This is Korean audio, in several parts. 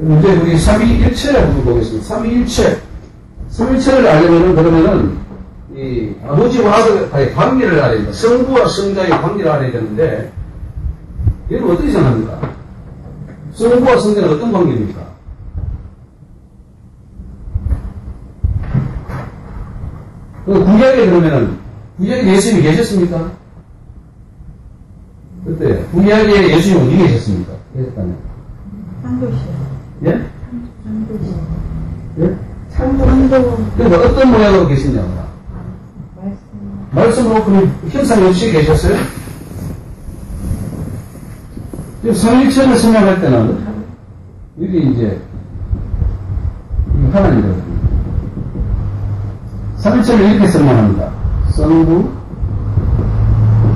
이제 우리 삼위일체를 한번 보겠습니다. 삼위일체를 알려면은, 그러면은, 이 아버지와 아들의 관계를 알아야 됩니다. 성부와 성자의 관계를 알아야 되는데, 얘는 어떻게 생각합니까? 성부와 성자는 어떤 관계입니까? 구약에 그러면은, 구약에 예수님이 계셨습니까? 그때, 구약에 예수님이 어디 계셨습니까? 계셨다면? 창조시요. 예? 창조시. 예? 창조. 그러니까 어떤 모양으로 계시냐고요? 말씀으로 그럼 형상 없이 계셨어요? 삼위일체를 설명할 때는, 여기 이제, 하나님이거든요. 삼위일체를 이렇게 설명합니다. 성부,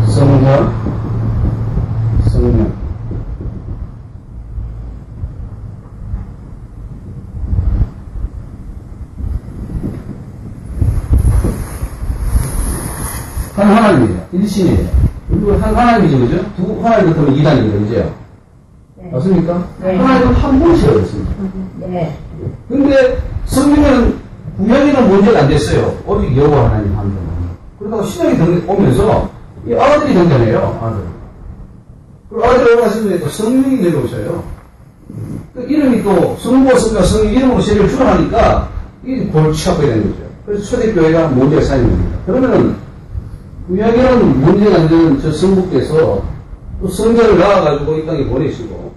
성자, 성령. 한 하나님이에요. 일신이에요. 그리고 한 하나님이죠, 그죠? 두 하나님 같으면 이단이에요, 그죠? 네. 맞습니까? 네. 하나님은 한 분이셔야 됐습니다. 네. 근데 성경에는 구약에는 문제가 안 됐어요. 오직 여호와 하나님 한 분. 그러다가 신약이 오면서 이 아들이 등장해요, 아들. 그리고 아들이 오가시면 또 성령이 내려오셔요. 그 이름이 또 성부와 성자 성령 이름으로 세례를 주관하니까 이게 골치가 되는 거죠. 그래서 초대교회가 문제가 생긴 겁니다. 그러면은 구약에는 문제가 안 되는 저 성부께서 또 성자를 낳아가지고 이 땅에 보내시고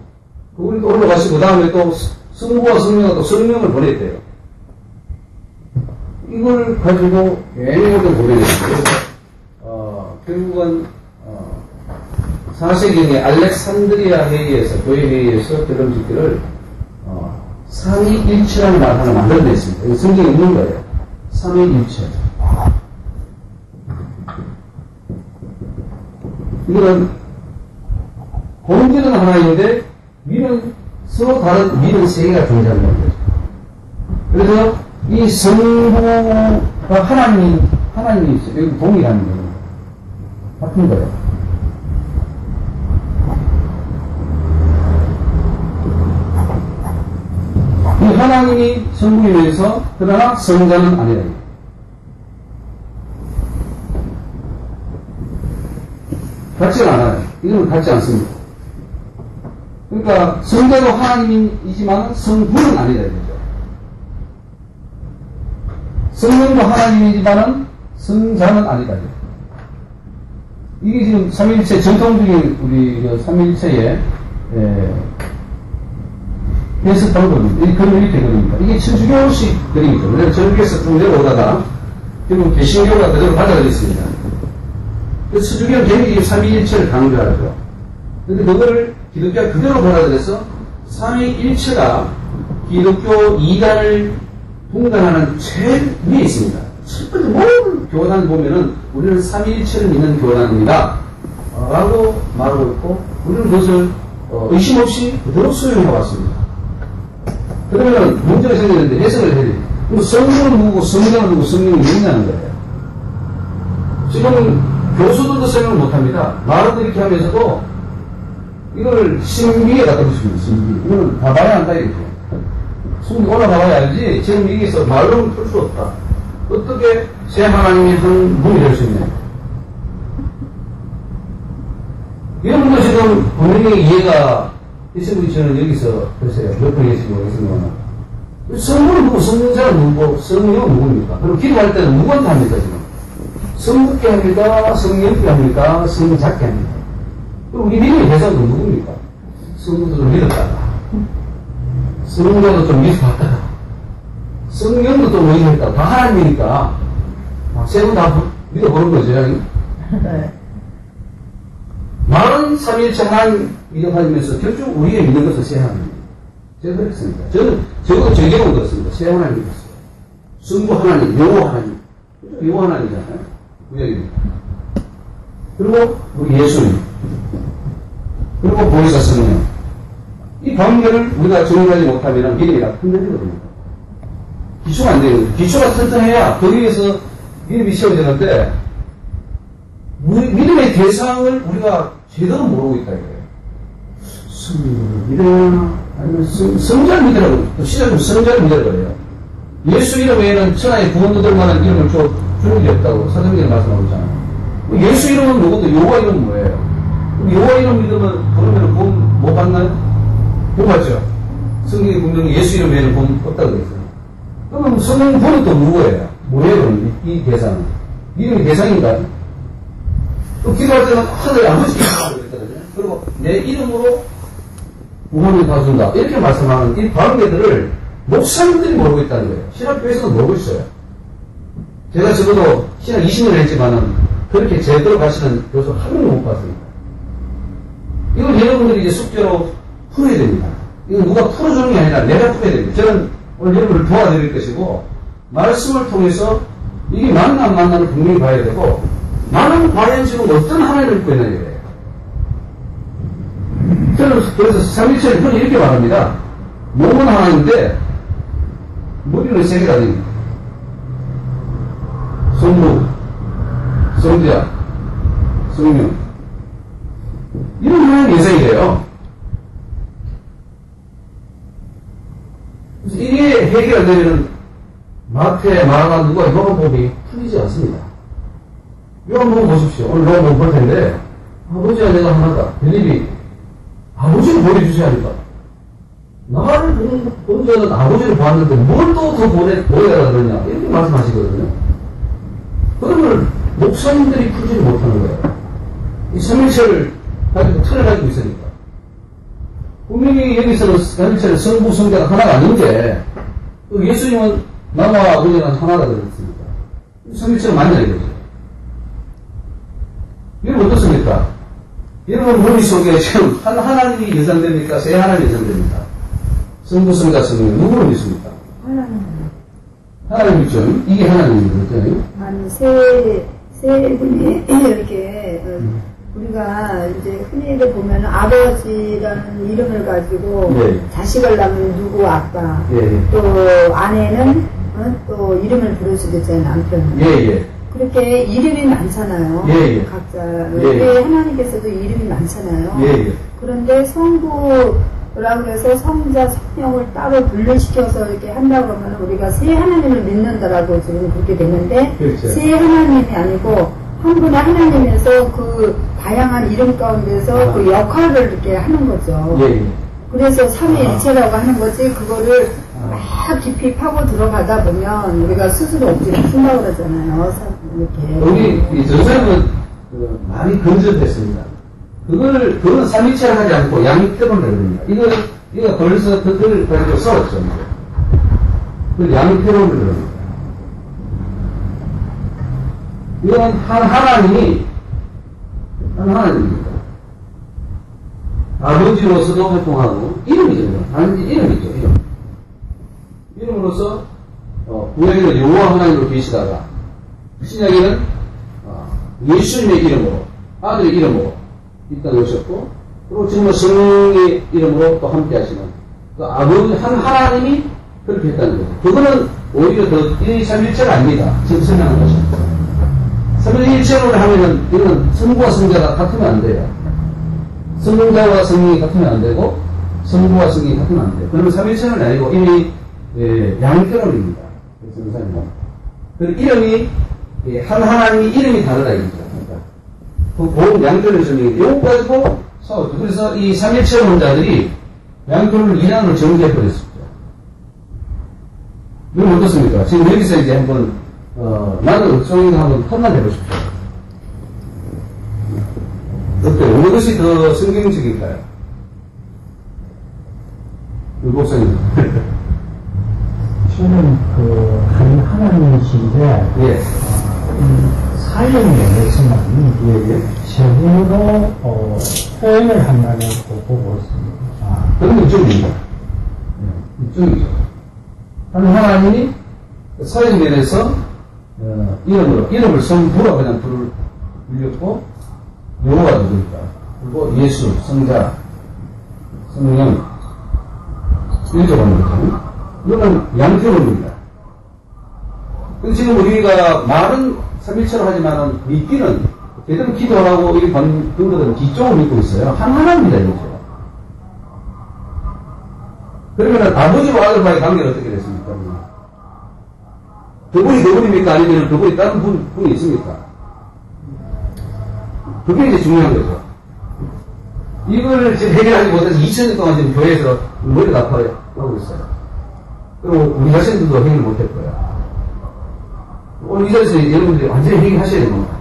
그분이 또 올라가시고 그 다음에 또 성부와 성령과 또 성령을 보냈대요. 이걸 가지고 애매하게 보내냈어요. 결국은 4세기에 알렉산드리아 회의에서 교회 회의에서 결론짓기를 삼위일체라는 말 하나 만들어냈습니다. 이거 성경에 있는 거예요. 삼위일체. 이거는 공제는 하나인데 위는 서로 다른 위는 세 개가 존재하는 거죠. 그래서 이 성부가 하나님이 있어요. 여기 동일한 거예요. 같은 거예요. 이 하나님이 성부이면서 그러나 성자는 아니라. 같지는 않아요. 이거는 같지 않습니다. 그러니까 성자도 하나님이지만 성부는 아니다 이거죠. 성령도 하나님이지만 성자는 아니다. 이게 지금 삼위일체 전통적인 우리 삼위일체의 해석 방법입니다. 이 그림이 이렇게 그립니다. 이게 천주교식 그림이죠. 그래서 천주교에서 쭉 내려오다가 지금 개신교가 그대로 받아들여 있습니다. 그래서 천주교는 굉장히 삼위일체를 강조하죠. 그런데 그거를 기독교가 그대로 받아들여서 삼위일체가 기독교 이단을 분간하는 제일 위에 있습니다. 첫 번째 모든 교단을 보면은 우리는 삼위일체를 믿는 교단입니다. 라고 말하고 있고 우리는 그것을 의심 없이 그대로 수용해 왔습니다. 그러면 문제가 생기는데 해석을 해야 돼요. 그럼 성부는 누구고 성자는 누구고 성령이 누구냐는 거예요. 지금 교수들도 설명을 못합니다. 말은 이렇게 하면서도 이걸 신비에 갖다 붙입니다. 신비. 이거는 다 봐야 한다 이거죠. 숨이 올라가봐야 알지 지금 여기서 말로는 풀 수 없다. 어떻게 새 하나님이 한 분이 될 수 있냐. 이런 거 지금 분명히 이해가 있으신 분이 저는 여기서 보세요. 옆에 계시고 계시면 성부는 누구, 성자는 누구고 성령은 누구입니까? 그리고 기도할 때는 누구한테 합니까 지금? 성부께 합니까? 성령께 합니까? 성자께 합니까? 그럼 우리 믿음의 대상은 누굽니까? 성부도 좀 믿었다가 성자도 좀 믿어봤다가 성령도 좀 믿어봤다가 다 하나님이니까 세 분 다 믿어보는 거죠. 네. 말은 삼위일체 하나님 믿어가면서 결국 우리의 믿는 것은 세 하나님입니다. 제가 그랬습니다. 저는 적어도 제게만 그렇습니다. 세 하나님 믿었어요. 성부 하나님, 여호와 하나님. 여호와 하나님이잖아요. 구약입니다. 그리고 우리 예수님. 그리고 보혜사 성령. 이 관계를 우리가 정리하지 못하면 믿음이 다 흔들리거든요. 기초가 안 되는 거예요. 기초가 튼튼해야 거기에서 믿음이 세워지는데 믿음의 대상을 우리가 제대로 모르고 있다 이거예요. 성령을 믿어야 하나? 아니면 성자를 믿으라고, 또 시작은 성자를 믿으라고 그래요. 예수 이름 외에는 천하의 구원 얻을 만한 이름을 주는 게 없다고 사도행전에 말씀하고 있잖아요. 예수 이름은 누구도 여호와 이름은 뭐예요? 여호와 이름 믿으면 부르면 구원 못 받나요? 못 받죠. 성경에 분명히 예수 이름 외에는 구원 없다고 그랬어요. 그러면 성령 구원은 또 누구예요? 뭐예요? 이 대상은 이름이 대상인가요? 또 기도할 때는 하늘에 아버지 이름으로 그랬거든요. 그리고 내 이름으로 구원을 봐준다 이렇게 말씀하는 이 관계들을 목사님들이 모르고 있다는 거예요. 신학교에서도 모르고 있어요. 제가 적어도 신학 20년 했지만은 그렇게 제대로 가시는 교수 한 명도 못 봤습니다. 이건 여러분들이 이제 숙제로 풀어야 됩니다. 이건 누가 풀어주는 게 아니라 내가 풀어야 됩니다. 저는 오늘 여러분을 도와드릴 것이고, 말씀을 통해서 이게 맞나 안 맞나를 분명히 봐야 되고, 나는 과연 지금 어떤 하나님을 믿고 있느냐 이래요. 저는 그래서 삼위일체를 그건 이렇게 말합니다. 몸은 하나인데 머리는 세 개가 됩니다. 성부, 성자, 성령. 이런 하나님의 예상이래요. 그래서 이게 해결되면 마태, 마가, 누가 요한복음이 풀리지 않습니다. 요한복음 보십시오. 오늘 요한복음 볼 텐데, 아버지와 내가 하나다. 빌립이 아버지를 보여주셔야 합니다. 나를 본 자는 아버지를 보았는데 뭘 또 더 보여야 그러냐 이렇게 말씀하시거든요. 그러면 목사님들이 풀지를 못하는 거예요. 이 삼일체를 가지고 틀을 가지고 있으니까. 분명히 여기서는 삼일체는 성부 성자가 하나가 아닌데 또 예수님은 나와 아버지는 하나다 그랬습니다. 삼일체가 맞냐 이거죠. 이건 어떻습니까? 여러분 머릿속에 지금 한 하나님이 예상됩니까? 세 하나님이 예상됩니까? 성부, 성자, 성령 누구를 믿습니까? 하나님 믿죠? 이게 하나님이거든요. 아니 세 분이 이렇게 우리가 이제 흔히들 보면 아버지라는 이름을 가지고 네. 자식을 낳으면 누구 아빠 예. 또 아내는 또 이름을 부르시겠잖아요 남편. 예. 그렇게 이름이 많잖아요. 예. 각자 예. 하나님께서도 이름이 많잖아요. 예. 그런데 성부라고 해서 성자 성령을 따로 분류시켜서 이렇게 한다고 하면 우리가 세 하나님을 믿는다라고 지금 그렇게 되는데 그렇죠. 세 하나님이 아니고 한 분의 하나님에서 그 다양한 이름 가운데서 그 역할을 이렇게 하는 거죠. 예. 그래서 삼위일체라고 하는 거지 그거를 막 깊이 파고 들어가다 보면 우리가 스스로 억지로 푼다고 그러잖아요. 이렇게. 우리 전사님은 많이 건전했습니다. 그거는 삼위체를 하지 않고 양육대론을 그럽니다. 이거 벌써 그걸 가지고 싸웠죠. 그 양육대론을 그럽니다. 이건 한 하나님입니다. 아버지로서도 활동하고, 이름이죠. 단지 이름이죠, 이름. 이름으로서, 구약에는 여호와 하나님으로 계시다가, 신약에는, 예수님의 이름으로, 아들의 이름으로, 이 땅에 오셨고, 그리고 지금은 성령의 이름으로 또 함께 하시는, 그 아버지, 한 하나님이 그렇게 했다는 거죠. 그거는 오히려 더, 이 삼일체가 아닙니다. 지금 설명한 것이. 삼일체로 하면은, 이거는 성부와 성자가 같으면 안 돼요. 성자와 성령이 같으면 안 되고, 성부와 성령이 같으면 안 돼요. 그러면 삼일체는 아니고, 이미, 양육결혼입니다. 그리고 이름이, 한 하나님이 이름이 다르다, 이거죠. 그 양육결혼의 설명이 요거 가지고 싸웠죠. 그래서 이 삼일체론자들이 양육결혼을 2년으로 정지해버렸습니다. 이건 어떻습니까? 지금 여기서 이제 한번, 나는 어쩌인가 한번 판단해보십시오. 어때요? 어느 것이 더 성경적일까요? 유 목사님. 저는 한 하나님이신데, 예. 사형면에서는 제대로 표현을 한다는 보고 있습니다. 그런 이쪽입니다. 이쪽이죠. 한 하나님이 사형면에서 이름을 성부라 그냥 불렸고, 여호와가 누구니까. 그리고 예수, 성자, 성령, 이렇게 보는 거죠. 이거는 양태론입니다. 근데 지금 우리가 말은 삼일체로 하지만은 믿기는 제대로 기도하고 이 근거들은 뒤쪽을 믿고 있어요. 한 하나입니다, 이거죠. 그러면 아버지와 아들과의 관계는 어떻게 됐습니까? 그분이 그분입니까? 아니면 그분이 다른 분이 있습니까? 그게 이제 중요한 거죠. 이걸 지금 해결하지 못해서 2000년 동안 지금 교회에서 머리가 아파하고 있어요. 그리고 우리 자신들도 해결 못할 거야. 오늘 이 자리에서 여러분들이 완전히 해결하셔야 되는 겁니다.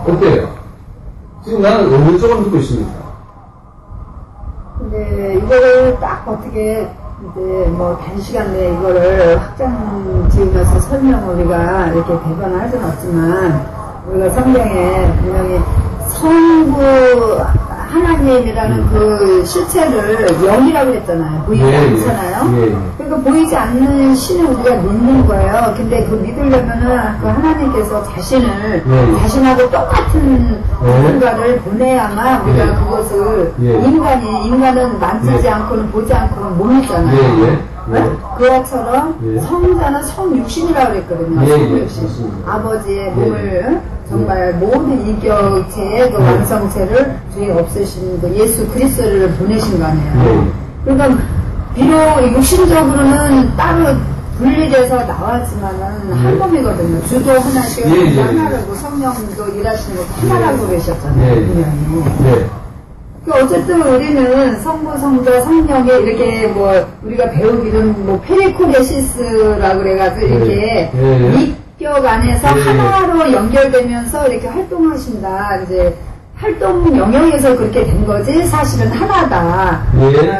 어때요? 지금 나는 어느 쪽을 듣고 있습니까? 근데 이거를 딱 어떻게 이제 뭐 단시간 내에 이거를 확장 지으면서 설명 우리가 이렇게 대변을 할 수는 없지만 우리가 성경에 분명히 성부 하나님이라는 그 실체를 영이라고 했잖아요. 보이지 않잖아요. 그러니까 보이지 않는 신을 우리가 믿는 거예요. 근데 그 믿으려면은 그 하나님께서 자신하고 똑같은 누군가를 보내야만 우리가 그것을 인간은 만지지 않고는 보지 않고는 못 믿잖아요. 그것처럼 성자는 성육신이라고 그랬거든요. 성육신. 아버지의 몸을 정말 모든 인격체의 그 완성체를 주에 없애신 그 예수 그리스도를 보내신 거 아니에요. 그러니까 비록 육신적으로는 따로 분리돼서 나왔지만은 한 몸이거든요. 주도 하나씩 하나라고 성령도 일하시는 거 하나라고 그러셨잖아요. 분명히. 어쨌든 우리는 성부, 성자, 성령에 이렇게 뭐 우리가 배우기는 뭐 페리코게시스라고 그래가지고 이렇게 인격 안에서 하나로 연결되면서 이렇게 활동하신다. 이제 활동 영역에서 그렇게 된 거지 사실은 하나다.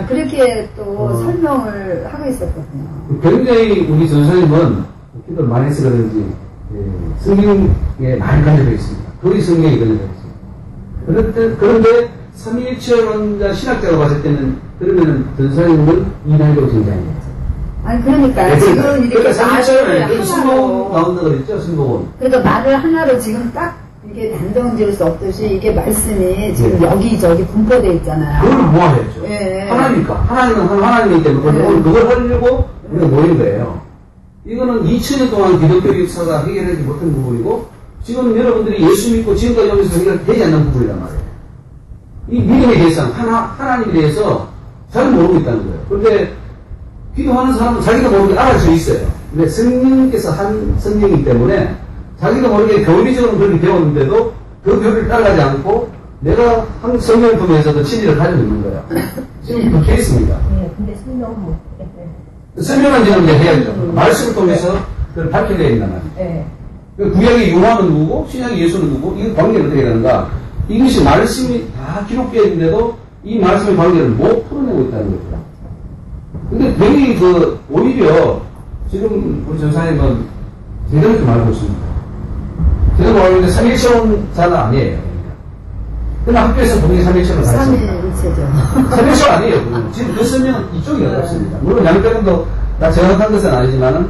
그렇게 또 설명을 하고 있었거든요. 굉장히 우리 전사님은 기도를 많이 해서 그런지 성경에 많이 간접되어 있습니다. 거의 성경에 간접되어 있습니다. 그런데 삼위일체론자 신학자가 봤을 때는 그러면은 전사님은 이단으로 등장해요. 아니 그러니까 지금 이렇게 삼위일체론 승복원 나온다 그랬죠. 승복원. 그러니까 말을 하나로 지금 딱 이게 단정 지을 수 없듯이 이게 말씀이 지금 여기저기 분포되어 있잖아요. 그걸 모아야죠. 하나니까 하나님은 하나님이기 때문에 그걸 하려고 우리가 모인 거예요. 이거는 2000년 동안 기독교 역사가 해결하지 못한 부분이고 지금 여러분들이 예수 믿고 지금까지 여기서 해결되지 않는 부분이란 말이에요. 이 믿음에 대해서는 하나님에 대해서 잘 모르고 있다는 거예요. 그런데 기도하는 사람은 자기도 모르게 알아져 있어요. 근데 성령께서 한 성령이기 때문에 자기도 모르게 교리적으로 그렇게 배웠는데도 그 교리를 따라가지 않고 내가 한 성령을 통해서도 진리를 가지고 있는 거예요. 지금 그렇게 있습니다. 근데 설명은 못 했어요. 설명은 지금 이제 해야죠. 말씀을 통해서 그걸 밝혀내야 된단 말이에요. 구약의 요한은 누구고 신약의 예수는 누구고 이 관계를 어떻게 되는가. 이것이 말씀이 다 기록되어 있는데도 이 말씀의 관계를 못 풀어내고 있다는 거죠. 근데 괜히 오히려 지금 우리 전사님은 제대로 좀 알고 있습니다. 제대로 알고 있는데 삼일체론자는 아니에요. 그냥 학교에서 분명히 삼일체론을 가르칩니다. 삼일체론 아니에요. 지금 그 설명은 이쪽이 어렵습니다. 물론 양태론도 다 정확한 것은 아니지만은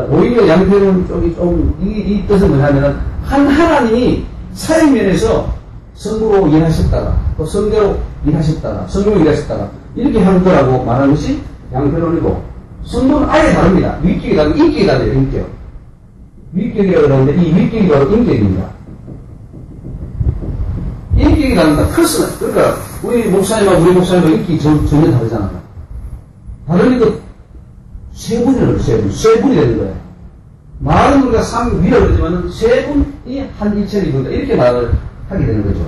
오히려 양태론 쪽이 이 뜻은 뭐냐면은 한 하나님이 사회면에서 성부로 일하셨다가 또 성자로 일하셨다가 성령으로 일하셨다가 이렇게 하는 거라고 말하는 것이 양태론이고 성부는 아예 다릅니다. 위격이 다르고 인격이 다르요. 인격. 위격이라고 그러는데 이 위격이 바로 인격입니다. 인격이 다릅니다. 크스는 그러니까 우리 목사님하고 우리 목사님하고 인격이 전혀 다르잖아요. 다르니까 세 분이 되는 거예요. 말은 우리가 위라고 그러지만 세 분이 한 일체를 이룬다 이렇게 말을 하게 되는 거죠.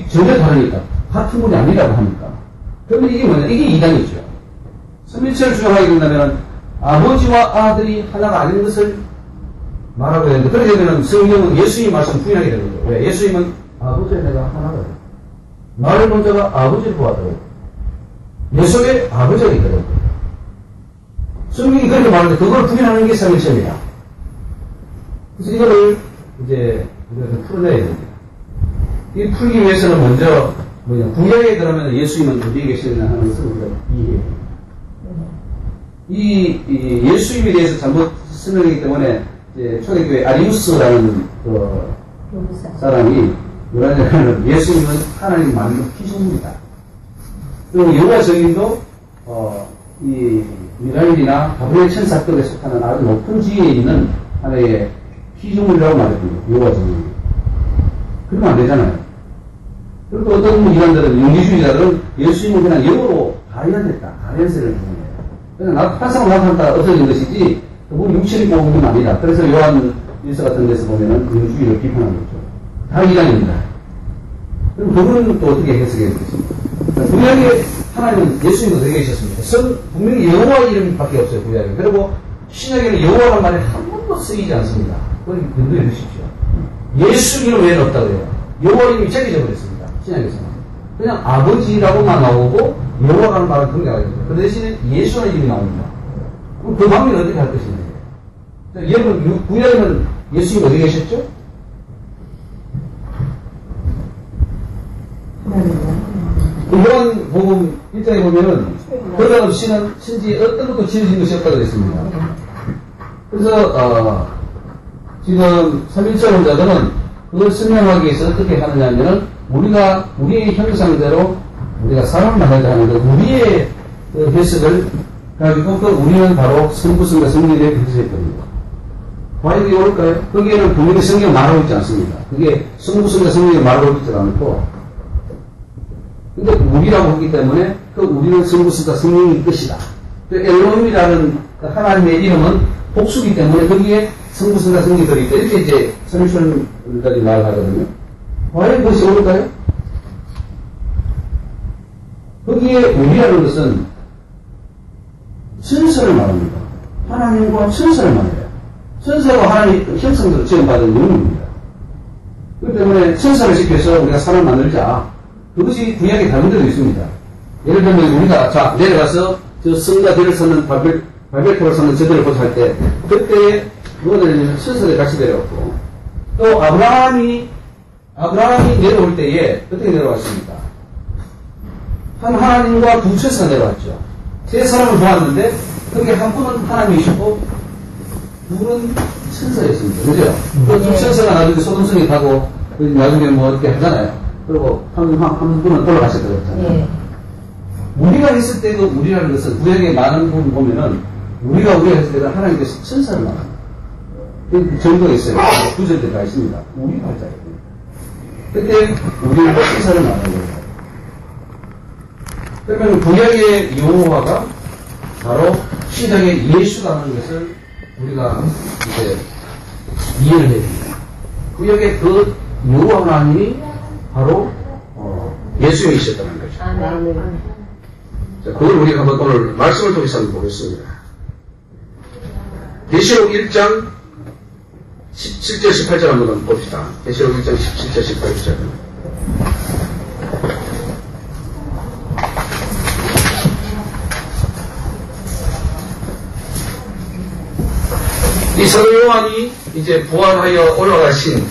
전혀 다르니까. 같은 분이 아니라고 하니까. 그런데 이게 뭐냐? 이게 이단이죠. 삼일체를 주장하게 된다면 아버지와 아들이 하나가 아닌 것을 말하고 되는데 그렇게 되면 성령은 예수님 말씀 부인하게 되는 거예요. 왜? 예수님은 아버지와 내가 하나거든. 나를 본자가 아버지를 보았다고. 내 속에 아버지가 있거든. 성경이 그렇게 말하는데 그걸 부인하는 게 삼일체입니다. 그래서 이거를 이제 우리가 좀 풀어내야 됩니다. 이 풀기 위해서는 먼저 구약에 그러면 예수님은 어디에 계시느냐 하는 것을 우리가 이해해야 됩니다. 예수님에 대해서 잘못 설명하기 때문에 이제 초대교회 아리우스라는 사람이 뭐라 하냐면 예수님은 하나님 만든 피조물이다. 그리고 여호와 증인도 이 미라일이나 가브리엘 천사급에 속하는 아주 높은 지위에 있는 하나의 피조물이라고 말했거든요. 여호와 증인이. 그러면 안 되잖아요. 그리고 어떤 이단들은, 윤리주의자들은 예수님은 그냥 영으로 가련했다. 가련세를 부분이에요. 그냥 화성을 나타났다 없어진 것이지, 그분이 육체를 뽑은 건 아니다. 그래서 요한 일서 같은 데서 보면은 윤리주의를 비판하는 거죠. 다 이단입니다. 그럼 그분은 또 어떻게 해석해야 되겠습니까? 구약에 하나님은 예수님도 되게 계셨습니다. 분명히 여호와 이름밖에 없어요, 구약에. 그리고 신약에는 여호와란 말이 한 번도 쓰이지 않습니다. 그걸 염두에 두십시오. 예수 이름 외에는 없다고요. 여호와 이름이 제껴져 버렸습니다. 신약에서는. 그냥 아버지라고만 나오고 여호와라는 말은 등장하게 됩니다. 그 대신에 예수라는 이름이 나옵니다. 그럼 그 방법은 어떻게 할 것인가? 여러분, 구약에는 예수님이 어디 계셨죠? 요한복음 1장에 보면은 거듭 없이는 신지 어떤 것도 지어진 것이 없다고 했습니다. 그래서 지금 3.1절 혼자들은 그걸 설명하기 위해서 어떻게 하느냐 하면은 우리가 우리의 형상대로 우리가 사람을 만들자 하는데 우리의 그 해석을 가지고 그 우리는 바로 성부성과 성령의 해석일 겁니다. 과연 그게 옳을까요? 거기에는 분명히 성경 말하고 있지 않습니다. 그게 성부성과 성령이 말하고 있지 않고 근데 우리라고 하기 때문에 그 우리는 성부성과 성령일 것이다. 엘로힘이라는 하나님의 이름은 복수기 때문에 거기에 성부성과 성령이 들어있다. 이렇게 이제 선유선까지 말하거든요. 과연 그것이 옳을까요? 거기에 우리라는 것은 천사를 말합니다. 하나님과 천사를 말해요. 천사가 하나님 형상대로 지원받은 영웅입니다. 그렇기 때문에 천사를 시켜서 우리가 사람을 만들자. 그것이 구약에 다른 데도 있습니다. 예를 들면 우리가 자 내려가서 저 성과 대를 서는 발베토를 서는 저들을 보살 때 그때 누구들은 천사들이 같이 내려왔고 또 아브라함이 내려올 때에 어떻게 내려왔습니까? 한 하나님과 두 천사가 내려왔죠. 세 사람을 보았는데 거기에 한 분은 하나님이시고 둘은 천사였습니다. 그죠? 그 두 천사가 나중에 소돔성에 가고 나중에 뭐 이렇게 하잖아요. 그리고 한 분은 올라가셨다고 했잖아요. 우리가 있을 때 그 우리라는 것은 구약의 많은 부분 보면은 우리가 했을 때는 하나님께서 천사를 말합니다. 그 정도가 있어요. 구절대가 있습니다. 우리가 할 자예요. 그때 우리가 천사를 말하는 거예요. 그러면 구약의 여호와가 바로 신약의 예수가 하는 것을 우리가 이제 이해를 해야 됩니다. 구약의 그 여호와 하나님이 바로 예수님이셨다는 거죠. 자, 그걸 우리가 한번 오늘 말씀을 통해서 한번 보겠습니다. 계시록 1장 17절 18절 한번 봅시다. 계시록 1장 17절 18절. 이 사도 요한이 이제 부활하여 올라가신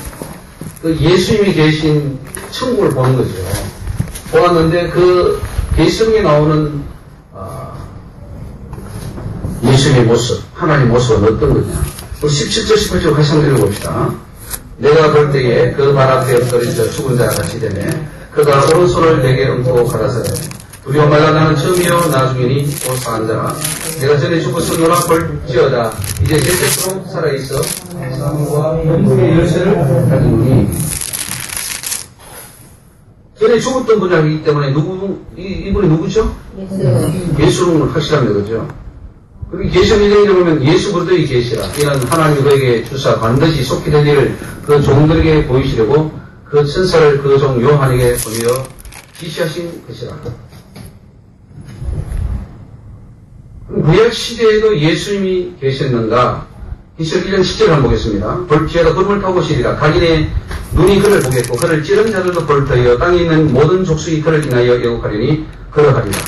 그 예수님이 계신 천국을 보는 거죠. 보았는데 그 계시록에 나오는 예수님의 모습, 하나님의 모습은 어떤 거냐. 17절, 18절 같이 한번 읽어봅시다. 내가 볼 때에 그 발 앞에 엎드려져 죽은 자가 같이 되네. 그가 오른손을 내게 얹고 가라사대 두려워 말라 나는 처음이요 나중이니 곧 사한 자라. 내가 전에 죽었으므로 볼지어다 이제 영생으로 살아있어 사망과 영생의 열쇠를 가지노니. 전에 죽었던 분이기 때문에 이분이 누구죠? 예수는 확실합니다. 그죠? 그리고 계시록 1장에 보면 예수 그리스도의 계시라. 이는 하나님이 그에게 주사 반드시 속히 될 일을 그 종들에게 보이시려고 그 천사를 그 종 요한에게 보내어 지시하신 것이라. 구약 시대에도 예수님이 계셨는가? 계시록 1장 10절 한번 보겠습니다. 볼지어다 구름을 타고 오시리라. 각인의 눈이 그를 보겠고 그를 찌른 자들도 볼을 터여 땅에 있는 모든 족속이 그를 인하여 애국하리니 그러하리라.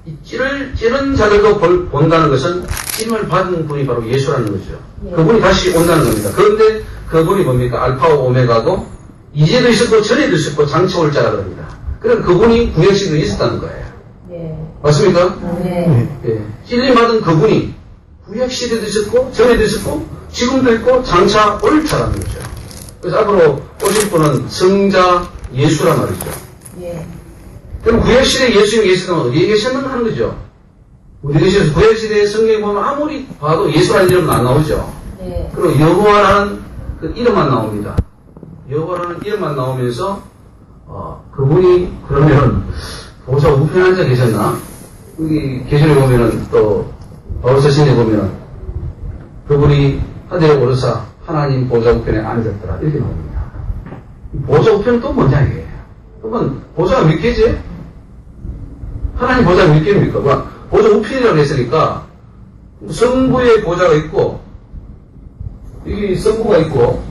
이 찌른 자들도 본다는 것은 찜을 받은 분이 바로 예수라는 거죠. 그분이 다시 온다는 겁니다. 그런데 그분이 뭡니까? 알파와 오메가고 이제도 있었고 전에도 있었고 장차 올 자라 그럽니다. 그럼 그분이 구약시대에 있었다는 거예요. 맞습니까? 네. 찔림 받은 그분이 구약시대도 있었고 전에도 있었고 지금도 있고 장차 올 자라는 거죠. 그래서 앞으로 오실 분은 성자 예수란 말이죠. 그럼 구약시대에 예수님이 계시다면 어디에 계셨는가 하는 거죠. 어디 계셔서 구약시대에 성경에 보면 아무리 봐도 예수라는 이름은 안 나오죠. 그리고 여호와라는 그 이름만 나옵니다. 여호와라는 이름만 나오면서 그분이 그러면 보좌 우편에 앉아 계셨나? 여기 계절에 보면은 또 바울서신에 보면은 그분이 하늘에 오르사 하나님 보좌 우편에 앉았더라 이렇게 나옵니다. 보좌 우편은 또 뭐냐 이게? 그러면 보좌가 몇 개지? 하나님 보좌가 몇 개입니까? 보좌 우편이라고 했으니까 성부의 보좌가 있고 여기 성부가 있고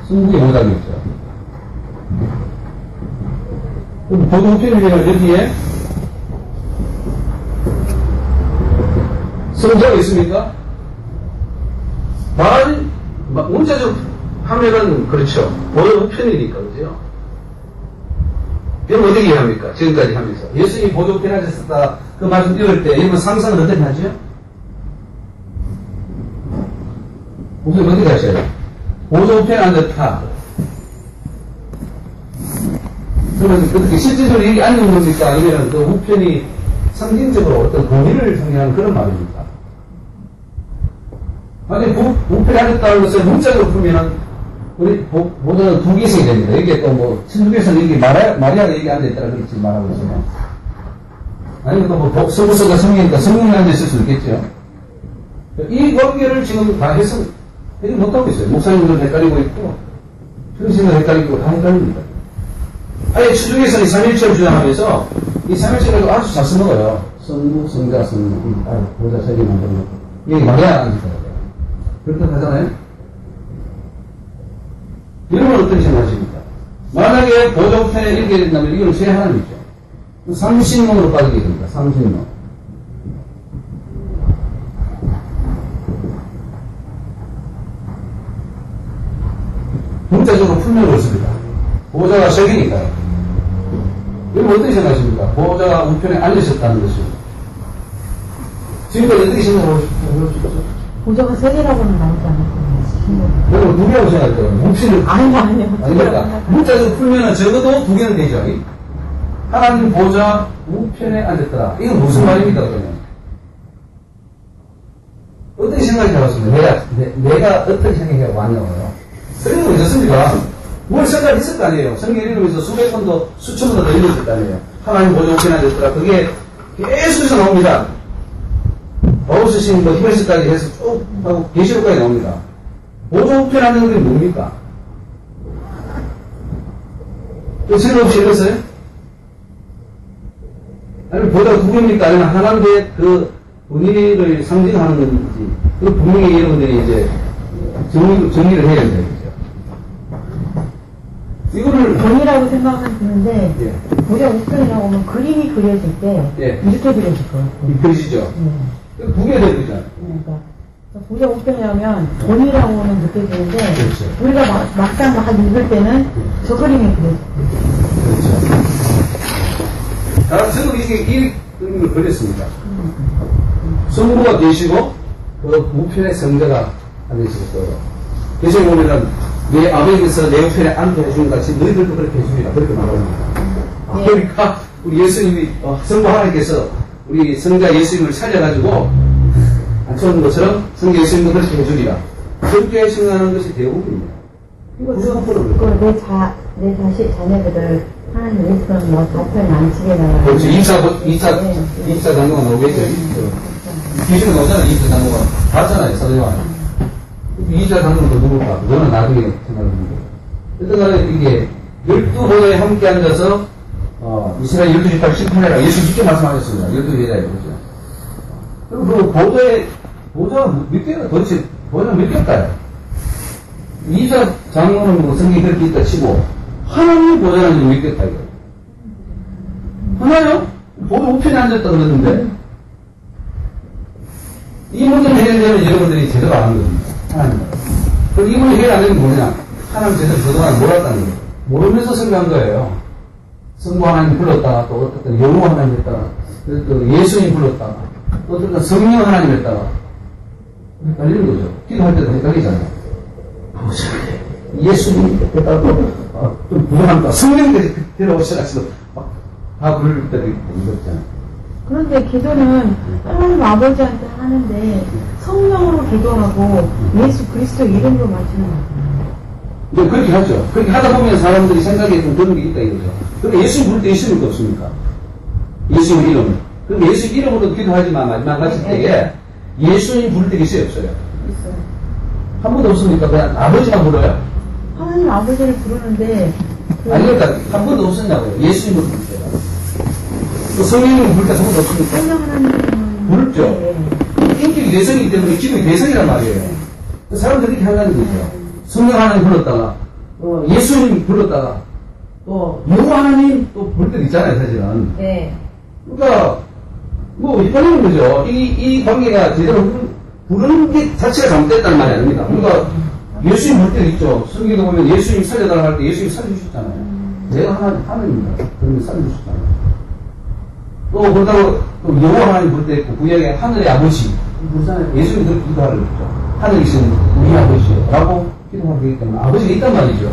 성부의 보좌가 있죠. 그럼 보좌 우편이면 여기에 성자가 있습니까? 문자적 하면은 그렇죠. 보좌 우편이니까 그죠? 그럼 어떻게 합니까? 지금까지 하면서 예수님이 보좌 우편에 앉았었다 그 말씀 읽을 때 여러분 상상을 어떻게 하죠? 무슨 어떻게 하셔요? 보좌 우편에 앉았다. 그러면 어떻게 실질적으로 여기 앉는 겁니까? 아니면 그 우편이 상징적으로 어떤 권위를 상징하는 그런 말입니까? 만약에 우편에 앉았다는 것을 문자적으로 풀면은 우리 보좌는 두 개씩 됩니다. 이게 또 뭐 천주교에서는 여기 마리아가 여기 앉아있다라 그렇게 말하고 있어요. 아니면 또 뭐 성부서가 성령이니까 성령이 앉아있을 수 있겠죠. 이 관계를 지금 다 해석 못하고 있어요. 목사님들은 헷갈리고 있고 평신도 헷갈리고 다 헷갈립니다. 아예 추중에서는 3일체를 주장하면서 이 3일체를 아주 잘 써먹어요. 성부, 성자, 성령, 보좌, 세계 만드는 거. 여기 마리아가 앉아있어요. 그렇게 하잖아요. 여러분 어떻게 생각하십니까? 만약에 보좌 우편에 이렇게 된다면 이건 제 하나님이죠. 삼신론으로 빠지게 됩니다. 삼신론. 문자적으로 풀면 그렇습니다. 보좌가 색이니까요. 여러분 어떻게 생각하십니까? 보좌가 우편에 앉으셨다는 것이. 지금까지 어떻게 생각하고 싶으세요? 보좌가 세 개라고는 나오지 않았거든요. 여러분 두 개라고 생각해요. 우편을. 아니요. 그러니까 문자적으로 풀면 적어도 두 개는 되죠. 하나님 보좌 우편에 앉았더라. 이건 무슨 말입니까, 그러면? 어떻게 생각이 나왔습니까? 내가 어떻게 생각이 왔냐고요. 성경은 있었습니까? 뭘 생각했을 거 아니에요. 성경 읽으면서 수백 번도, 수천 번도 더 읽었을 거 아니에요. 하나님 보좌 우편에 앉았더라. 그게 계속해서 나옵니다. 바울서신 뭐 히브리서까지 해서 쭉 하고 계시록까지 나옵니다. 보좌 우편에 앉는 게 뭡니까? 생각 없이 읽었어요? 아니면 보좌가 두 개입니까? 아니면 하나님의 그 본인을 상징하는 건지, 그 분명히 여러분들이 이제 정리를 해야 돼요. 이거를 돈이라고 생각하면 드는데 예. 보좌 우편에 나오면 그림이 그려질 때 예. 이렇게 그려질 거예요. 그러시죠? 두 개가 되고 있잖아요. 그러니까 보좌 우편에 나오면 돈이라고는 느껴지는데 그렇죠. 우리가 막상 막 읽을 때는 저 그림이 그려질 거예요. 그렇죠. 저도 이 그림을 그렸습니다. 성부가 계시고 그 우편에 성자가 앉으셨어요. 계시에 보면은 내 아버지께서 내 우편에 앉게 해준 같이 너희들도 그렇게 해줍니다. 그렇게 말합니다. 그러니까 우리 예수님이 성부 하나님께서 우리 성자 예수님을 살려가지고 앉혀놓은 것처럼 성자 예수님도 그렇게 해줍니다. 그렇게 생각하는 것이 대부분입니다. 이거 내 자녀들을 하나님 예수님 뭐 좌편에 앉히게 해달라고. 그렇죠. 2차 장로가 나오겠죠. 기준은 나오잖아요. 2차 장로가. 봤잖아요. 사도요한. 2차 장로도 누굴까? 그거는 나중에 생각합니다. 어떤 간에 이게 12보좌에 함께 앉아서 이스라엘 12지파를 심판해라. 예수 직접 말씀하셨습니다. 12제자에 그렇죠. 그럼 그 보좌가 몇 개가 도대체 보좌가 몇 개일까요? 2차 장로는 뭐 성경이 그렇게 있다 치고 하나님의 보좌는 몇 개일까 이거? 하나요? 보좌 우편에 앉았다 그러는데 이 문제를 해결되면 여러분들이 제대로 안 하는 겁니다. 하나님. 그럼 이 문제 해결 안 되면 뭐냐? 하나님 제대로 그동안 몰랐다는 거예요. 모르면서 설교한 거예요. 성부 하나님 불렀다가 또 어떤 영호 하나님 했다가 또 예수님 불렀다가 또 어떤 성령 하나님 했다가 헷갈리는 거죠. 기도할 때도 헷갈리잖아요. 예수님 했다가 좀 부족합니다. 성령까지 데려오셔가지고 다 부를 때도 있잖아요. 그런데 기도는 하나님 아버지한테 하는데 성령으로 기도하고 예수 그리스도 이름으로 맞추는 거잖아요. 이제 그렇게 하죠. 그렇게 하다 보면 사람들이 생각에 좀 그런 게 있다 이거죠. 그럼 예수님 부를 때 있습니까? 없습니까? 예수님 이름. 그럼 예수 이름으로 기도하지만 마지막 마칠 때에 예수님 부를 때 있어요? 없어요? 있어요. 한 번도 없습니까? 그냥 아버지만 불러요? 하나님 아버지를 부르는데 아니, 그러니까 한 번도 없었냐고요. 예수님을 부를 때가. 또 성령님을 부를 때 한 번도 없습니까? 성령 하나님은 부르죠. 네. 인격이 대성이기 때문에 기도의 대성이란 말이에요. 사람들이 이렇게 한다는 거죠. 성령 하나님 불렀다가, 예수님 불렀다가, 또 여호와 하나님 또 부를 때도 있잖아요, 사실은. 네. 그러니까, 뭐, 헷갈리는 거죠. 이 관계가 제대로 부르는 게 자체가 잘못됐다는 말이 아닙니다. 그러니까, 예수님 부를 때도 있죠. 성경에 보면 예수님 살려달라고 할 때 예수님 살려주셨잖아요. 내가 하나님입니다. 그러면 살려주셨잖아요. 또, 그렇다고, 또 여호와 하나님 부를 때 있고, 구약에 하늘의 아버지. 그렇잖아요. 예수님 그렇게 기도하려 그랬죠. 하늘에 계신 우리 아버지라고 기도하게 되기 때문에 아버지가 있단 말이죠.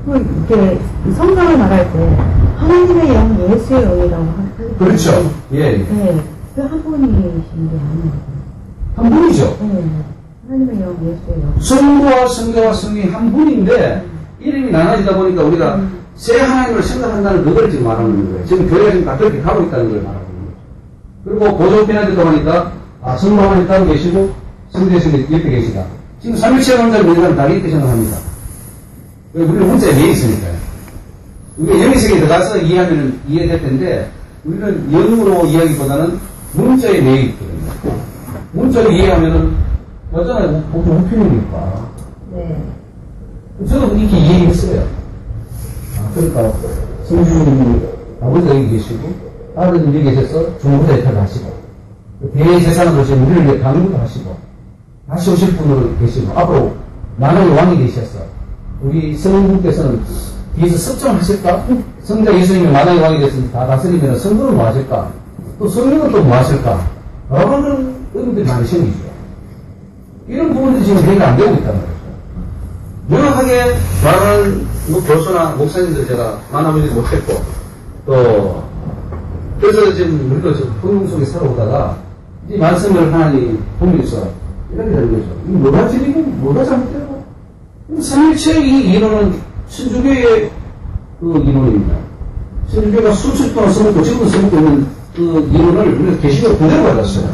이렇게 성경을 말할 때 하나님의 영 예수의 영이라고 하죠. 그렇죠. 예. 네. 그 한 분이신 게 아니에요. 한 분이죠. 네. 하나님의 영 예수의 영. 성부와 성자와 성이 한 분인데 이름이 나눠지다 보니까 우리가 새 하나님을 생각한다는 그걸 지금 말하는 거예요. 지금 교회가 지금 다 그렇게 가고 있다는 걸 말하는 거예요. 그리고 보조편에 들어가니까 성부 하나님 따로 계시고 성자에서 옆에 계시다. 지금 삼일체 강자를 우리가 다 이렇게 생각합니다. 우리는 혼자 내에 있으니까요. 우리가 영의색에 들어가서 이해하면 이해될 텐데 우리는 영으로 이해하기보다는 문자에 내에 있거든요. 문자로 이해하면은 맞잖아요. 보통 우편이니까. 네. 저도 이렇게 이해했어요. 그러니까 성주님이 아버지가 여기 계시고 아버지는 여기 계셔서 중보자 역할을 하시고 대제사장으로 지금 우리를 위해 강구도 하시고 다시 오실 분으로 계시고 앞으로 만왕의 왕이 되셨어. 우리 성부께서는 뒤에서 섭정을 하실까? 성자 예수님이 만왕의 왕이 됐으니 다 다스리면 성부는 뭐 하실까? 또 성령은 또 뭐 하실까? 여러 의문들이 많이 생기죠. 이런 부분들이 지금 회의가 안 되고 있단 말이죠. 명확하게 말하는 교수나 목사님들 제가 만나보지 못했고 또 그래서 지금 우리도 흥분 속에 살아오다가 이 말씀을 하나님 보면서 이렇게 되는 거죠. 이거 뭐가 틀리고 뭐가 잘못되고 삼일체 이 이론은 신주교의 그 이론입니다. 신주교가 수천 동안 써먹고 지금도 써먹고 있는 그 이론을 우리가 계시록 그대로 받았어요.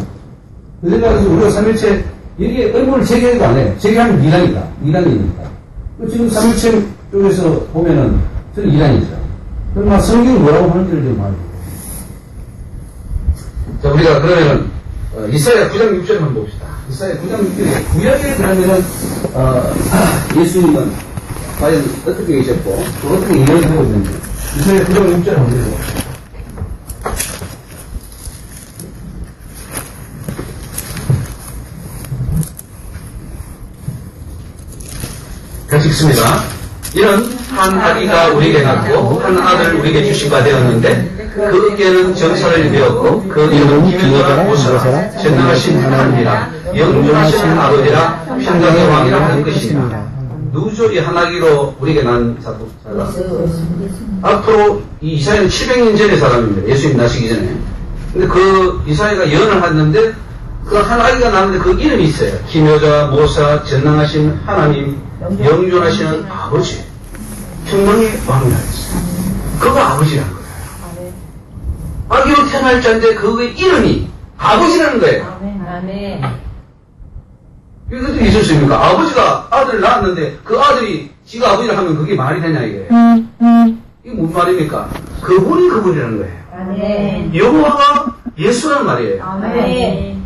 그대로 받아서 우리가 삼일체 여기에 의문을 제기해도 안 해요. 제기하면 미란이다. 미란이니까. 지금 삼일체 쪽에서 보면은 저는 이란이죠. 그럼 성경이 뭐라고 하는지를 좀 봐요. 자, 우리가 그러면은 이사야 9장 6절 한번 봅시다. 이사야 9장 6절에 구약에 들어가면은 예수님은 과연 어떻게 계셨고 또 어떻게 일을 하고 있는지 이사야 9장 6절 한번 읽어봅시다. 같이 읽습니다. 이는 한 아기가 우리에게 낳고 한 아들을 우리에게 주신 바 되었는데 그 어깨는 정사를 메었고 그 이름은 기묘자라 보사라 전능하신 하나님이라 영존하신 아버지라 평강의 왕이라 할 것이니라. 누조리 한 아기로 우리에게 난 사람. 앞으로 이 이사야는 700년 전의 사람입니다. 예수님 나시기 전에. 근데 그 이사야가 예언을 했는데 그 한 아기가 나는데 그 이름이 있어요. 기묘자, 모사, 전능하신 하나님, 영존하시는 아버지, 평강의 왕이라 했어요. 그가 아버지라는 거예요. 아기로 태어날 자인데 그의 이름이 아버지라는 거예요. 아멘. 이게 어떻게 있었습니까? 아버지가 아들을 낳았는데 그 아들이 지가 아버지를 하면 그게 말이 되냐 이게. 이게 무슨 말입니까? 그분이 그분이라는 거예요. 아멘. 여호와가 예수라는 말이에요. 아멘.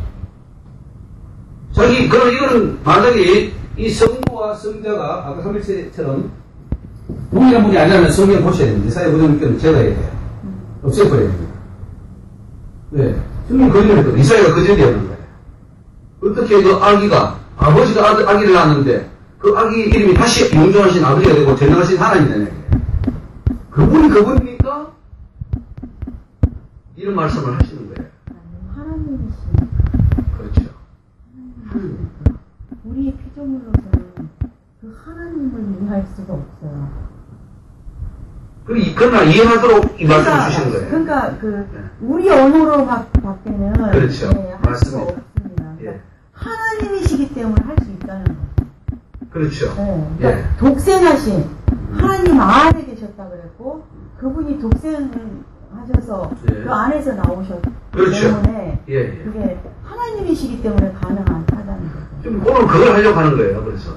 자기 그럼 이거는 만약에 이 성부와 성자가 아까 3일체처럼 동일한 분이 아니라면 성경 보셔야 됩니다. 이사야 9장 6절은 제거해야 돼요. 없애버려야 됩니다. 네. 성경 거짓말 했거든요. 이사야가 거짓말이었는 거예요. 어떻게 그 아기가 아버지가 아기를 낳았는데 그 아기 이름이 다시 영존하신 아버지가 되고 전능하신 하나님이 되는 거예요. 그분이 그분이니까 이런 말씀을 하시는 거예요. 하나님이시니까. 그렇죠. 우리의 피조물로서는 그 하나님을 이해할 수가 없어요. 그러나 이해하도록 이 말씀을 주시는 거예요. 그러니까 우리 언어로 밖에는 그렇죠. 할 수가 맞습니다. 없습니다. 예. 하나님이시기 때문에 할 수 있다는 거죠. 그렇죠. 네. 예. 그러니까 독생하신 하나님 안에 계셨다 그랬고 그분이 독생하셔서 예. 그 안에서 나오셨기 그렇죠. 때문에 예. 그게 하나님이시기 때문에 가능하다는 거죠. 지금 오늘 그걸 하려고 하는 거예요. 그래서.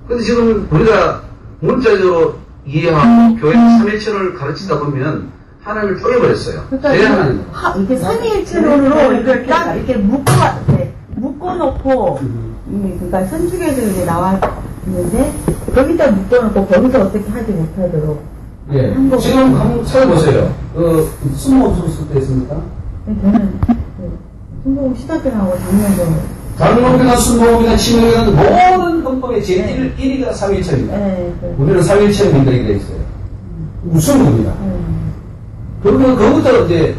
근데 지금 우리가 문자적으로 이해하고 교회 삼일체를 가르치다 보면 하나님을 쪼개버렸어요. 그러니까 제 하나님. 이게 삼위일체론으로 이걸 딱 이렇게 묶어놓고 그러니까 선주교에서 이제 나왔는데 거기다 묶어놓고 거기서 어떻게 하지 못하도록 예. 한 거고. 지금 한번 찾아보세요. 순모 수술 때 있습니까? 저는 순복 시사병하고 작년도 장로교나 순모교나 친모교나 모든 헌법의 제1위가 삼일체입니다. 네, 우리는 삼일체 민들이 되어 있어요. 무슨 겁니다. 그러면 그것부터 이제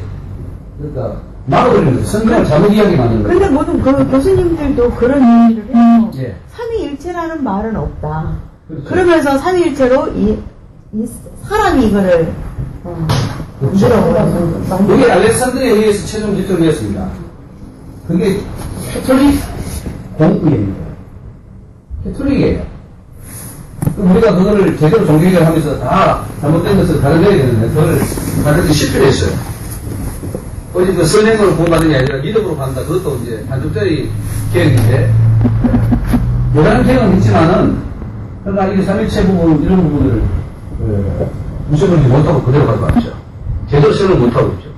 그러니까 막아버리는 거죠. 성경을 잘못 이야기하는 거예요. 근데 모든 그 교수님들도 그런 의미를 해요. 예. 삼위일체라는 말은 없다. 그렇죠. 그러면서 삼위일체로 이 사람이 이거를 만들어버려서 그게 알렉산드리아에 의해서 최종 집정되었습니다. 그게 캐톨릭 공의입니다. 캐톨릭이에요. 그럼 우리가 그거를 제대로 종교개혁을 하면서 다 잘못된 것을 가려내야 되는데 그걸 가르치기 실패했어요. 어제 그 선행으로 구원받은 게 아니라 믿음으로 간다. 그것도 이제 반쪽짜리 계획인데 여자는 계획은 있지만은 그러나 이 삼일체 부분 이런 부분을 무시하지 못하고 그대로 가져갔죠. 제대로 생각을 못하고 있죠.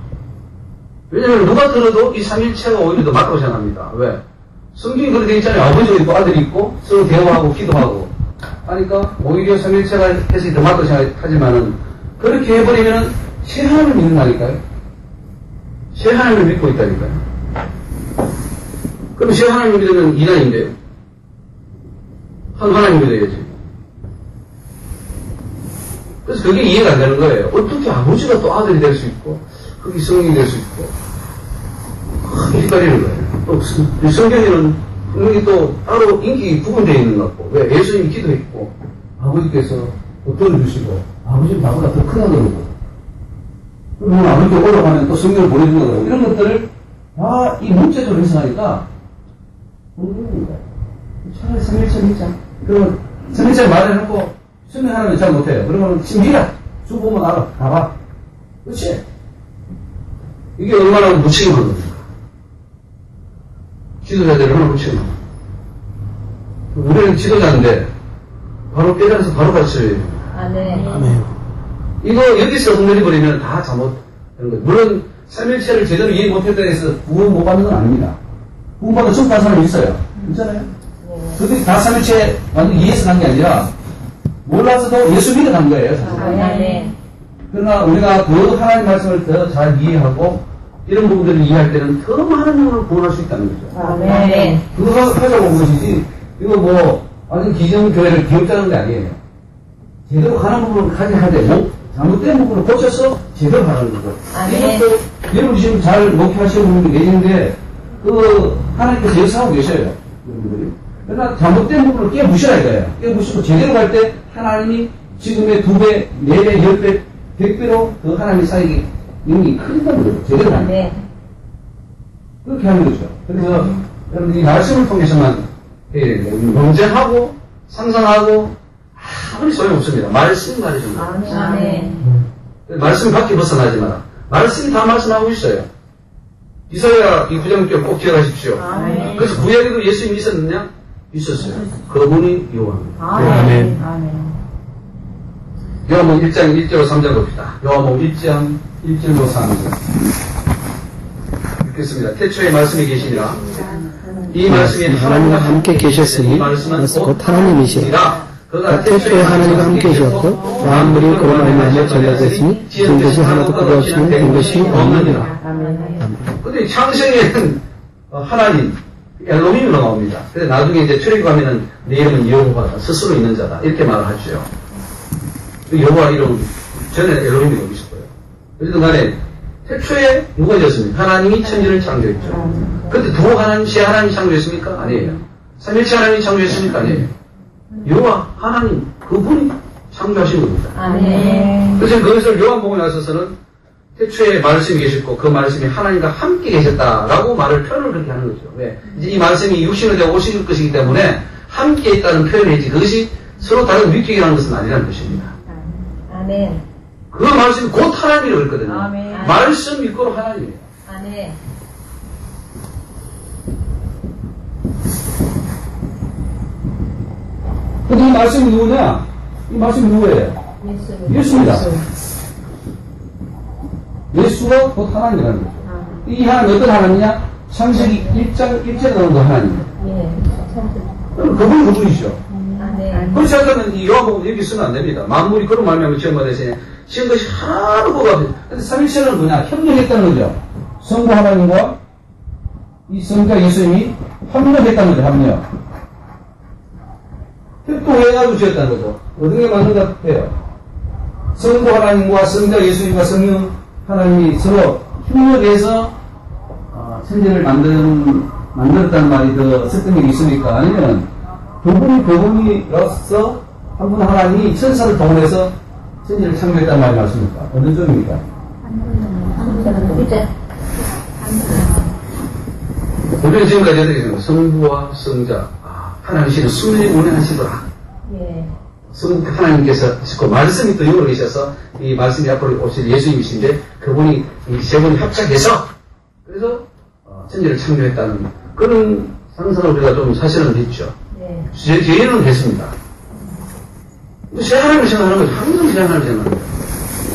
왜냐하면 누가 들어도 이 삼일체가 오히려 더 맞다고 생각합니다. 왜? 성경이 그렇게 되어 있잖아요. 아버지가 있고 아들이 있고 서로 대화하고 기도하고 하니까 오히려 삼일체가 해석이 더 맞다고 생각하지만은 그렇게 해버리면은 새 하나님을 믿는다니까요. 새 하나님을 믿고 있다니까요. 그럼 새 하나님을 믿으면 이단인데요. 한 하나님을 믿어야지. 그래서 그게 이해가 안 되는 거예요. 어떻게 아버지가 또 아들이 될 수 있고 그게 성령이 될 수 있고 헷갈리는 거예요. 또 성경에는 분명히 또 따로 인격이 구분되어 있는 것 같고 왜 예수님이 기도했고 아버지께서 또 들어주시고 아버지는 나보다 더 크다 그러고 그러면 아버지가 올라가면 또 성령을 보내주는 거고 이런 것들을 다 이 문제적으로 해석하니까 모르겠습니다. 차라리 삼일체 믿자. 그러면 삼일체 말해놓고 성령 하나는 잘 못해요. 그러면 지금 미라 쭉 보면 알아. 가봐. 그렇지? 이게 얼마나 무책임한 겁니까? 지도자들이 얼마나 무책임한 겁니까? 우리는 지도자인데 바로 깨달아서 바로 가르쳐야 됩니다. 아멘. 이거 여기서 흔들려버리면 다 잘못하는 거예요. 물론 삼일체를 제대로 이해 못했다고 해서 구원 못 받는 건 아닙니다. 구원 받아 좀 받은 사람이 있어요. 있잖아요? 그게 다 삼일체 완전 이해해서 간 게 아니라 몰라서도 예수 믿어 간 거예요. 사실. 그러나 우리가 그 하나님 말씀을 더 잘 이해하고 이런 부분들을 이해할 때는 더 많은 영혼을 구원할 수 있다는 거죠. 그거 하자고 온 것이지 이거 뭐 완전 기성교회를 기억자는 게 아니에요. 제대로 가는 부분을 가져야 돼. 잘못된 부분을 고쳐서 제대로 가는 거죠. 이것도 여러분 지금 잘 목표하시는 분들이 계시는데 그 하나님께서 역사하고 계셔요. 여러분들이. 그러나 잘못된 부분을 깨부셔야 돼요. 깨부시고 제대로 갈 때 하나님이 지금의 2배, 4배, 10배, 100배로 그 하나님의 사역이 능력이 크다는 거죠. 제대로 가는 거죠. 그렇게 하는 거죠. 그래서 여러분 이 말씀을 통해서만 해야 됩니다. 논쟁하고 상상하고 아무리 소용없습니다. 말씀 가르치는 거예요. 말씀 밖에 벗어나지 마라. 말씀이 다 말씀하고 있어요. 이사야 이 9장교 꼭 기억하십시오. 그래서 구약에도 예수님이 있었느냐? 있었어요. 그분이 요한입니다. 아멘. 요한복음 1장 1절로 3절 봅시다. 요한복음 1장 1절로 3절. 읽겠습니다. 태초에 말씀이 계시니라. 이 말씀이 하나님과 함께 계셨으니 이것은 곧 하나님이시라. 그가 태초에 하나님과 함께 계셨고 만물이 그로 말미암아 전락됐으니 지은 것이 하나도 그가 없이는 된 것이 없느니라. 근데 창세기에는 하나님 엘로힘으로 나옵니다. 근데 나중에 이제 출애굽하면은 내 이름은 여호와다 스스로 있는 자다 이렇게 말을 하죠. 여호와 이름 전에 엘로힘이 여기 있을 거예요. 어쨌든 간에 태초에 누가 지었습니까? 하나님이 천지를 창조했죠. 그런데 두 하나님, 세 하나님이 창조했습니까? 아니에요. 삼일체 하나님이 창조했습니까? 아니에요. 여호와 하나님 그분이 창조하신 겁니다. 그래서 그것을 요한복음에 나서서는 태초에 말씀이 계셨고 그 말씀이 하나님과 함께 계셨다라고 말을 표현을 그렇게 하는 거죠. 왜? 이제 이 말씀이 육신이 되고 오실 것이기 때문에 함께 있다는 표현이지 그것이 서로 다른 위격이라는 것은 아니라는 것입니다. 아멘. 그 말씀이 곧 하나님이라고 그랬거든요. 아멘. 말씀 이꼬로 하나님이에요. 아멘. 근데 이 말씀이 누구냐? 이 말씀이 누구예요? 예수입니다. 예수가 곧 하나님이라는 거죠. 이 하나님 어떤 하나님이냐? 창세기 1장 1절에 나오는 그 하나님. 예. 그분이 그분이죠. 아멘. 그렇지 않다면 이 요한복음 여기 쓰면 안 됩니다. 만물이 그런 말미암아 지음받아 있으니 지은 것이 하나도 뭐가 없어요. 근데 삼위일체는 뭐냐? 협력했다는 거죠. 성부 하나님과 이 성자 예수님이 협력했다는 거죠. 협력. 협동해가지고 지었다는 거죠. 어떤 게 맞는 것 같아요? 성부 하나님과 성자 예수님과 성령 하나님이 서로 협력해서 천지를 만들었다는 말이 더 설득력이 있습니까? 아니면 그분이로서 한 분 하나님이 천사를 동원해서 천지를 창조했다는 말이 맞습니까? 어느 쪽입니까? 우리는 지금까지 어떻게 생각해요? 성부와 성자 하나님께서는 순전히 운행하시더라. 예. 성부 하나님께서 하시고 말씀이 또 영으로 계셔서 이 말씀이 앞으로 오실 예수님이신데 그분이 이 세 분이 합작해서 그래서 천지를 창조했다는 그런 상상을 우리가 좀 사실은 했죠. 예. 저희는 했습니다. 제 하나님을 생각하는 거죠. 항상 제 하나님을 생각하는 거죠.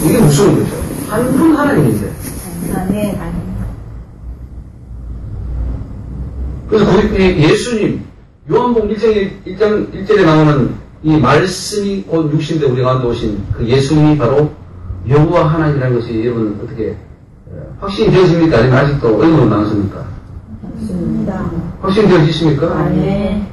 이게 무서운 거죠. 한 분 하나님인데. 아멘. 그래서 거기 예수님, 요한복음 1장 1절에 나오는 이 말씀이 곧 육신대 우리 가운데 오신 그 예수님이 바로 여호와 하나님이라는 것이 여러분 어떻게 확신이 되십니까? 아니면 아직도 의문으로 나누십니까? 맞습니다. 확신이 되십니까? 아멘.